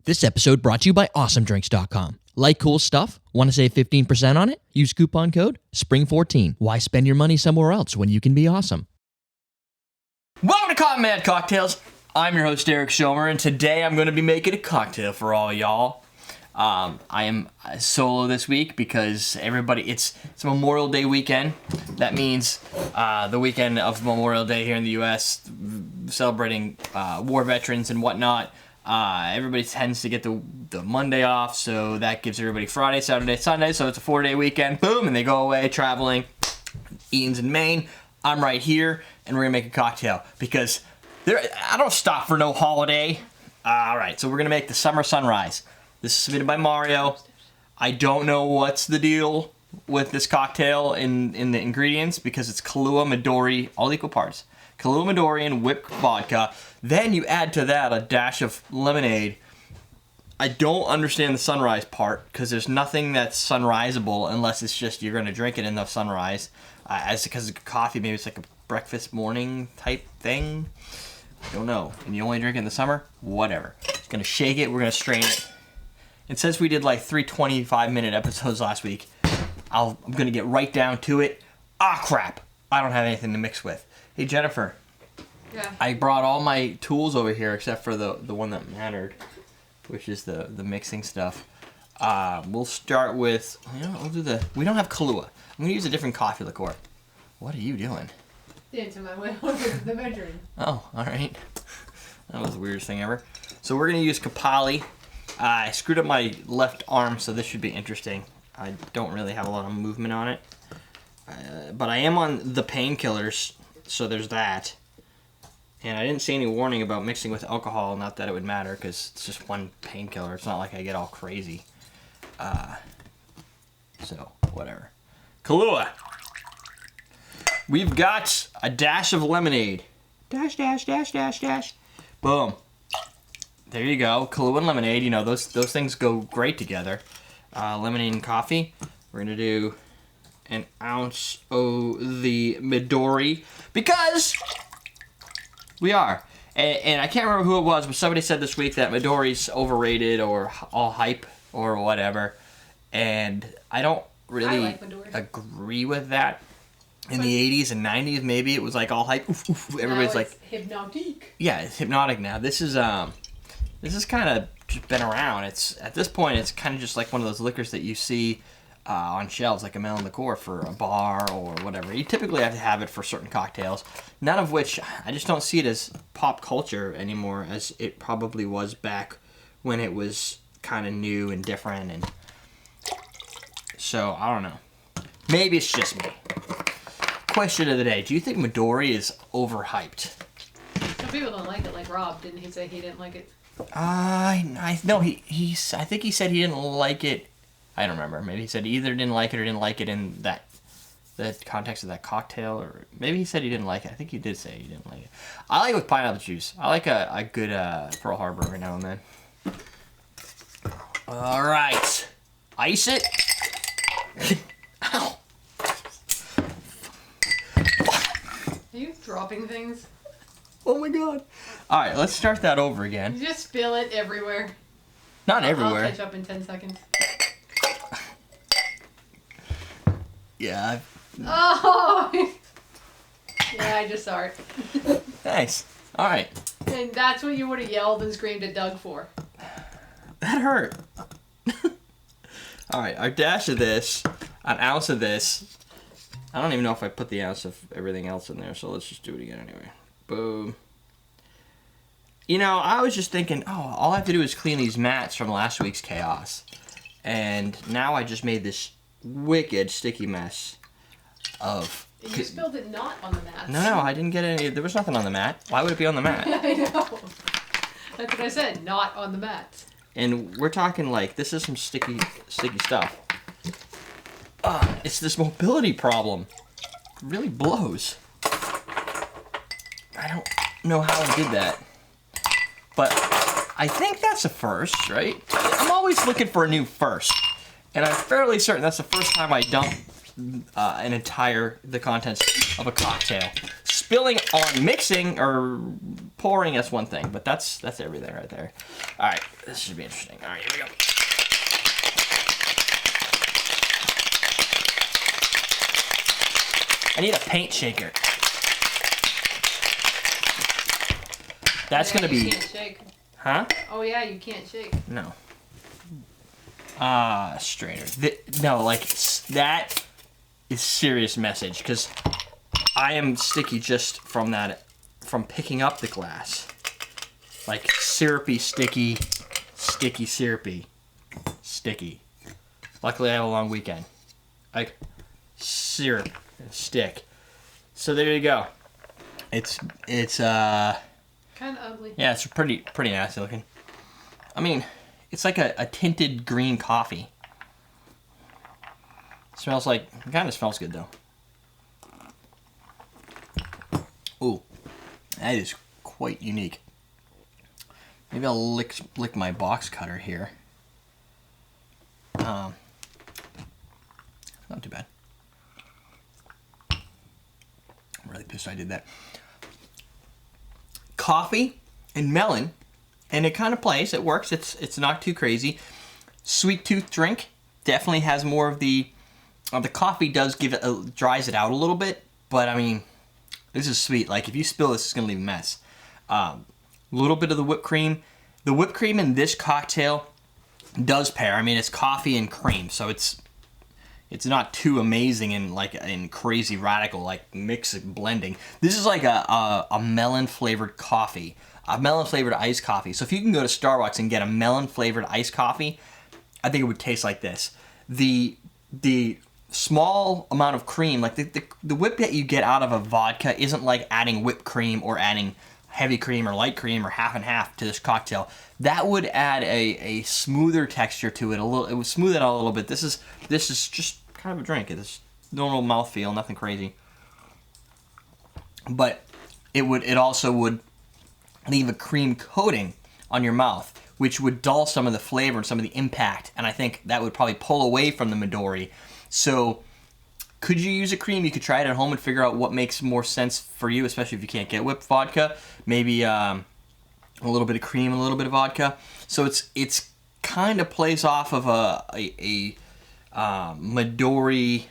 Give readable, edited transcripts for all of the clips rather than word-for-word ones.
This episode brought to you by AwesomeDrinks.com. Like cool stuff? Want to save 15% on it? Use coupon code SPRING14. Why spend your money somewhere else when you can be awesome? Welcome to Cotton Mad Cocktails. I'm your host, Eric Schomer, and today I'm going to be making a cocktail for all y'all. I am solo this week because it's Memorial Day weekend. That means the weekend of Memorial Day here in the U.S., celebrating war veterans and whatnot. Everybody tends to get the Monday off, so that gives everybody Friday, Saturday, Sunday, so it's a 4-day weekend. Boom, and they go away traveling. Ian's in Maine. I'm right here, and we're going to make a cocktail because I don't stop for no holiday. All right, so we're going to make the Summer Sunrise. This is submitted by Mario. I don't know what's the deal with this cocktail in the ingredients because it's Kahlua, Midori, all equal parts. Kahlua, Midori, and whipped vodka. Then you add to that a dash of lemonade. I don't understand the sunrise part because there's nothing that's sunriseable unless it's just you're going to drink it in the sunrise. Because it's coffee, maybe it's like a breakfast morning type thing. I don't know. And you only drink it in the summer? Whatever. Just going to shake it. We're going to strain it. And since we did like 3 25-minute episodes last week, I'm going to get right down to it. Ah, crap. I don't have anything to mix with. Hey, Jennifer. Yeah. I brought all my tools over here except for the one that mattered, which is the mixing stuff. We'll start with, we don't have Kahlua. I'm going to use a different coffee liqueur. What are you doing? Dancing my way over to the bedroom. Oh, all right. That was the weirdest thing ever. So we're going to use Kapali. I screwed up my left arm, so this should be interesting. I don't really have a lot of movement on it. But I am on the painkillers, so there's that. And I didn't see any warning about mixing with alcohol, not that it would matter, because it's just one painkiller. It's not like I get all crazy. So, whatever. Kahlua. We've got a dash of lemonade. Dash, dash, dash, dash, dash. Boom. There you go. Kahlua and lemonade, those things go great together. Lemonade and coffee. We're going to do an ounce of the Midori because we are. And I can't remember who it was, but somebody said this week that Midori's overrated or all hype or whatever. And I don't really agree with that. In the 80s and 90s, maybe it was like all hype. Oof, oof. Everybody's like hypnotic. Yeah, it's hypnotic now. This is kind of just been around. At this point, it's kind of just like one of those liquors that you see on shelves, like a melon liqueur for a bar or whatever. You typically have to have it for certain cocktails, none of which I just don't see it as pop culture anymore as it probably was back when it was kind of new and different. And so, I don't know. Maybe it's just me. Question of the day. Do you think Midori is overhyped? Some people don't like it, like Rob. Didn't he say he didn't like it? I think he said he didn't like it. I don't remember. Maybe he said he either didn't like it or didn't like it in the context of that cocktail, or maybe he said he didn't like it. I think he did say he didn't like it. I like it with pineapple juice. I like a good Pearl Harbor every now and then. All right, ice it. Ow. Are you dropping things? Oh my god. All right, let's start that over again. You just spill it everywhere. Not everywhere. I'll catch up in 10 seconds. Yeah. Oh! Yeah, I just saw it. Nice. All right. And that's what you would have yelled and screamed at Doug for. That hurt. All right, our dash of this, an ounce of this. I don't even know if I put the ounce of everything else in there, so let's just do it again anyway. Boom. I was just thinking, all I have to do is clean these mats from last week's chaos. And now I just made this wicked sticky mess of... You spilled it not on the mat. No, I didn't get any... There was nothing on the mat. Why would it be on the mat? I know. That's what I said, not on the mat. And we're talking like, this is some sticky stuff. It's this mobility problem. It really blows. I don't know how I did that. But I think that's a first, right? I'm always looking for a new first. And I'm fairly certain that's the first time I dump the contents of a cocktail. Spilling on mixing or pouring, that's one thing, but that's everything right there. All right, this should be interesting. All right, here we go. I need a paint shaker. That's Yeah, gonna you be, can't shake. huh? Oh yeah, you can't shake. No. Strainer. No, like that is serious message because I am sticky just from picking up the glass. Like syrupy, sticky, syrupy, sticky. Luckily, I have a long weekend. Like syrup and stick. So there you go. It's Kind of ugly. yeah, it's pretty nasty looking. I mean, it's like a tinted green coffee. Smells like, it kind of smells good though. Ooh, that is quite unique. Maybe I'll lick my box cutter here. Not too bad. I'm really pissed I did that. Coffee and melon, and it kind of plays. It works. It's not too crazy. Sweet tooth drink definitely has more of the coffee does give it dries it out a little bit, but I mean, this is sweet. Like if you spill this, it's gonna leave a mess. A little bit of the whipped cream. The whipped cream in this cocktail does pair. I mean, it's coffee and cream, so it's not too amazing and crazy radical like mix blending. This is like a melon flavored coffee, a melon flavored iced coffee. So if you can go to Starbucks and get a melon flavored iced coffee, I think it would taste like this. The small amount of cream, like the whip that you get out of a vodka isn't like adding whipped cream or adding heavy cream or light cream or half and half to this cocktail. That would add a smoother texture to it. It would smooth it out a little bit. This is just kind of a drink. It's normal mouthfeel, nothing crazy. But it also would leave a cream coating on your mouth, which would dull some of the flavor and some of the impact. And I think that would probably pull away from the Midori. So could you use a cream? You could try it at home and figure out what makes more sense for you, especially if you can't get whipped vodka. Maybe a little bit of cream and a little bit of vodka. So it's kind of plays off of a Midori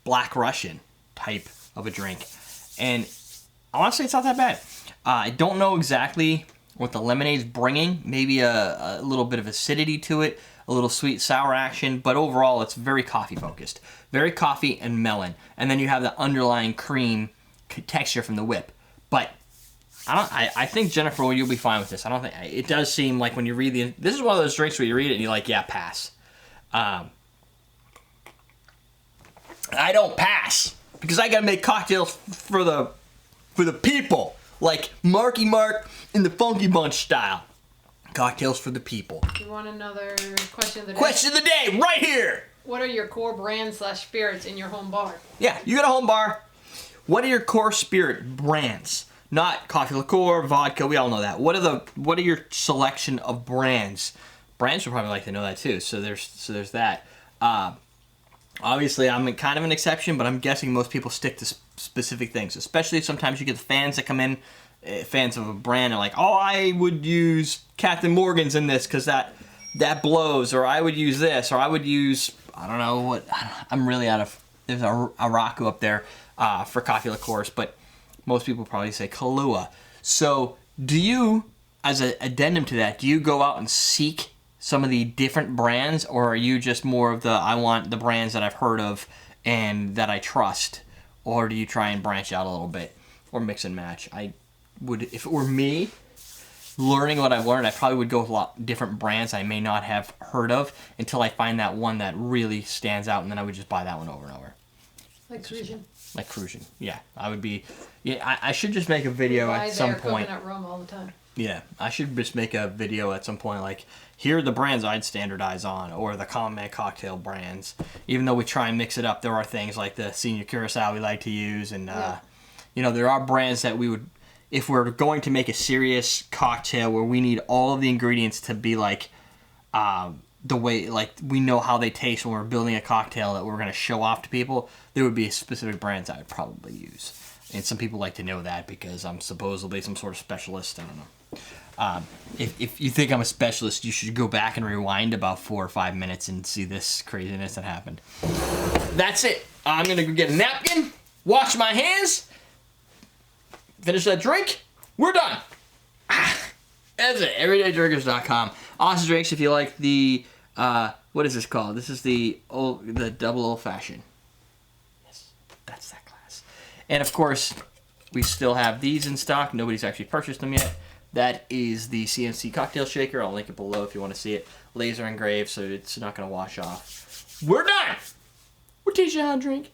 Black Russian type of a drink. And honestly, it's not that bad. I don't know exactly what the lemonade's bringing. Maybe a little bit of acidity to it, a little sweet sour action, but overall it's very coffee focused. Very coffee and melon. And then you have the underlying cream texture from the whip. But I think, Jennifer, you'll be fine with this. I don't think it does seem like when you read this is one of those drinks where you read it and you're like, yeah, pass. I don't pass because I gotta make cocktails for the people, like Marky Mark in the Funky Bunch style. Cocktails for the people. You want another question of the day? Question of the day, right here. What are your core brands/spirits in your home bar? Yeah, you got a home bar. What are your core spirit brands? Not coffee, liqueur, vodka. We all know that. What are your selection of brands? Brands would probably like to know that too. So there's that. Obviously, I'm kind of an exception, but I'm guessing most people stick to specific things. Especially sometimes you get the fans that come in, fans of a brand, and like, oh, I would use Captain Morgan's in this because that blows, or I would use this, or I would use, I don't know what. I'm really out of. There's a Raku up there for coffee liqueurs, but most people probably say Kahlua. So, do you, as an addendum to that, do you go out and seek some of the different brands, or are you just more of I want the brands that I've heard of and that I trust, or do you try and branch out a little bit or mix and match? I would, if it were me, learning what I've learned, I probably would go with a lot different brands I may not have heard of until I find that one that really stands out, and then I would just buy that one over and over. Like Crucian. Like Crucian, yeah. I would be, yeah. I should just make a video at some point. Coconut rum all the time. Yeah, I should just make a video at some point, like, here are the brands I'd standardize on, or the common man cocktail brands. Even though we try and mix it up, there are things like the senior curacao we like to use, and there are brands that we would, if we're going to make a serious cocktail where we need all of the ingredients to be like the way, like, we know how they taste when we're building a cocktail that we're going to show off to people, there would be specific brands I would probably use. And some people like to know that because I'm supposedly some sort of specialist. I don't know. If you think I'm a specialist, you should go back and rewind about 4 or 5 minutes and see this craziness that happened. That's it. I'm going to go get a napkin, wash my hands, finish that drink. We're done. That's it. EverydayDrinkers.com. Awesome drinks if you like the, what is this called? This is the double old fashioned. Yes, that's that class. And of course, we still have these in stock. Nobody's actually purchased them yet. That is the CNC cocktail shaker. I'll link it below if you want to see it. Laser engraved, so it's not going to wash off. We're done. We're teaching you how to drink.